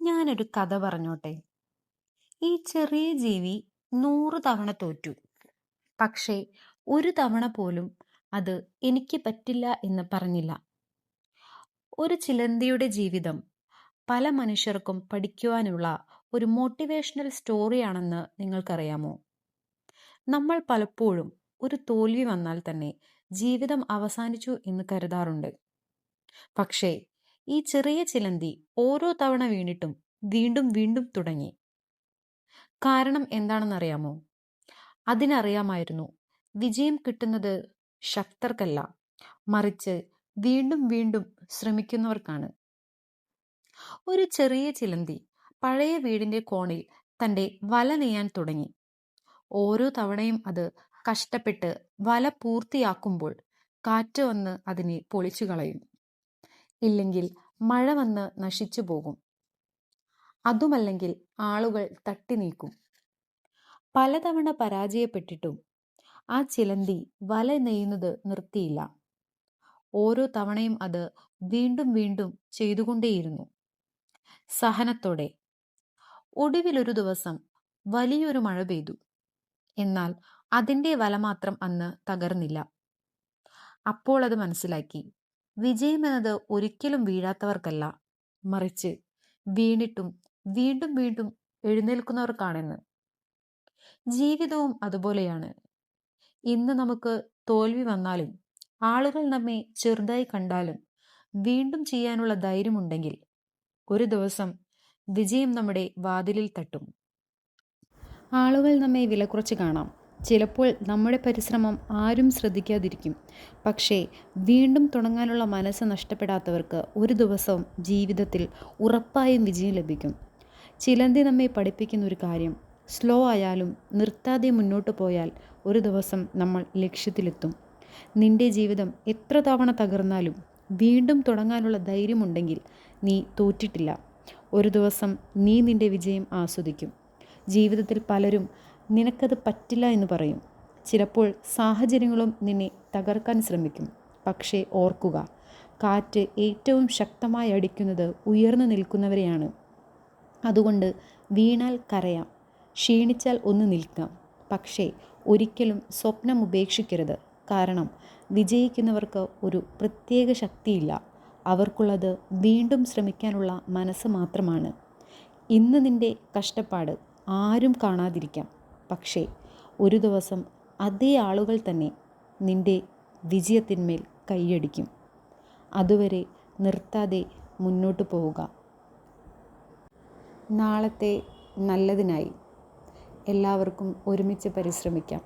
ഞാനൊരു കഥ പറഞ്ഞോട്ടെ. ഈ ചെറിയ ജീവി 100 തവണ തോറ്റു. പക്ഷേ ഒരു തവണ പോലും അത് എനിക്ക് പറ്റില്ല എന്ന് പറഞ്ഞില്ല. ഒരു ചിലന്തിയുടെ ജീവിതം പല മനുഷ്യർക്കും പഠിക്കുവാനുള്ള ഒരു മോട്ടിവേഷണൽ സ്റ്റോറിയാണെന്ന് നിങ്ങൾക്കറിയാമോ? നമ്മൾ പലപ്പോഴും ഒരു തോൽവി വന്നാൽ തന്നെ ജീവിതം അവസാനിച്ചു എന്ന് കരുതാറുണ്ട്. പക്ഷേ ഈ ചെറിയ ചിലന്തി ഓരോ തവണ വീണിട്ടും വീണ്ടും വീണ്ടും തുടങ്ങി. കാരണം എന്താണെന്നറിയാമോ? അതിനറിയാമായിരുന്നു, വിജയം കിട്ടുന്നത് ശക്തർക്കല്ല, മറിച്ച് വീണ്ടും വീണ്ടും ശ്രമിക്കുന്നവർക്കാണ്. ഒരു ചെറിയ ചിലന്തി പഴയ വീടിന്റെ കോണിൽ തന്റെ വല നെയ്യാൻ തുടങ്ങി. ഓരോ തവണയും അത് കഷ്ടപ്പെട്ട് വല പൂർത്തിയാക്കുമ്പോൾ കാറ്റ് വന്ന് അതിനെ പൊളിച്ചു കളയും. ഇല്ലെങ്കിൽ മഴ വന്ന് നശിച്ചു പോകും. അതുമല്ലെങ്കിൽ ആളുകൾ തട്ടി നീക്കും. പലതവണ പരാജയപ്പെട്ടിട്ടും ആ ചിലന്തി വല നെയ്യുന്നത് നിർത്തിയില്ല. ഓരോ തവണയും അത് വീണ്ടും വീണ്ടും ചെയ്തുകൊണ്ടേയിരുന്നു, സഹനത്തോടെ. ഒടുവിലൊരു ദിവസം വലിയൊരു മഴ പെയ്തു. എന്നാൽ അതിന്റെ വല മാത്രം അന്ന് തകർന്നില്ല. അപ്പോൾ അത് മനസ്സിലാക്കി, വിജയം എന്നത് ഒരിക്കലും വീഴാത്തവർക്കല്ല, മറിച്ച് വീണിട്ടും വീണ്ടും വീണ്ടും എഴുന്നേൽക്കുന്നവർക്കാണെന്ന്. ജീവിതവും അതുപോലെയാണ്. ഇന്ന് നമുക്ക് തോൽവി വന്നാലും ആളുകൾ നമ്മെ ചെറുതായി കണ്ടാലും വീണ്ടും ചെയ്യാനുള്ള ധൈര്യമുണ്ടെങ്കിൽ ഒരു ദിവസം വിജയം നമ്മുടെ വാതിലിൽ തട്ടും. ആളുകൾ നമ്മെ വിലക്കുറച്ച് കാണാം. ചിലപ്പോൾ നമ്മുടെ പരിശ്രമം ആരും ശ്രദ്ധിക്കാതിരിക്കും. പക്ഷേ വീണ്ടും തുടങ്ങാനുള്ള മനസ്സ് നഷ്ടപ്പെടാത്തവർക്ക് ഒരു ദിവസം ജീവിതത്തിൽ ഉറപ്പായും വിജയം ലഭിക്കും. ചിലന്തി നമ്മെ പഠിപ്പിക്കുന്ന ഒരു കാര്യം, സ്ലോ ആയാലും നിർത്താതെ മുന്നോട്ട് പോയാൽ ഒരു ദിവസം നമ്മൾ ലക്ഷ്യത്തിലെത്തും. നിന്റെ ജീവിതം എത്ര തവണ തകർന്നാലും വീണ്ടും തുടങ്ങാനുള്ള ധൈര്യമുണ്ടെങ്കിൽ നീ തോറ്റിട്ടില്ല. ഒരു ദിവസം നീ നിന്റെ വിജയം ആസ്വദിക്കും. ജീവിതത്തിൽ പലരും നിനക്കത് പറ്റില്ല എന്ന് പറയും. ചിലപ്പോൾ സാഹചര്യങ്ങളും നിന്നെ തകർക്കാൻ ശ്രമിക്കും. പക്ഷേ ഓർക്കുക, കാറ്റ് ഏറ്റവും ശക്തമായി അടിക്കുന്നത് ഉയർന്നു നിൽക്കുന്നവരെയാണ്. അതുകൊണ്ട് വീണാൽ കരയാം, ക്ഷീണിച്ചാൽ ഒന്ന് നിൽക്കാം. പക്ഷേ ഒരിക്കലും സ്വപ്നം ഉപേക്ഷിക്കരുത്. കാരണം വിജയിക്കുന്നവർക്ക് ഒരു പ്രത്യേക ശക്തിയില്ല. അവർക്കുള്ളത് വീണ്ടും ശ്രമിക്കാനുള്ള മനസ്സ് മാത്രമാണ്. ഇന്ന് നിന്റെ കഷ്ടപ്പാട് ആരും കാണാതിരിക്കാം. പക്ഷേ ഒരു ദിവസം അതേ ആളുകൾ തന്നെ നിന്റെ വിജയത്തിന്മേൽ കൈയടിക്കും. അതുവരെ നിർത്താതെ മുന്നോട്ട് പോവുക. നാളത്തെ നല്ലതിനായി എല്ലാവർക്കും ഒരുമിച്ച് പരിശ്രമിക്കാം.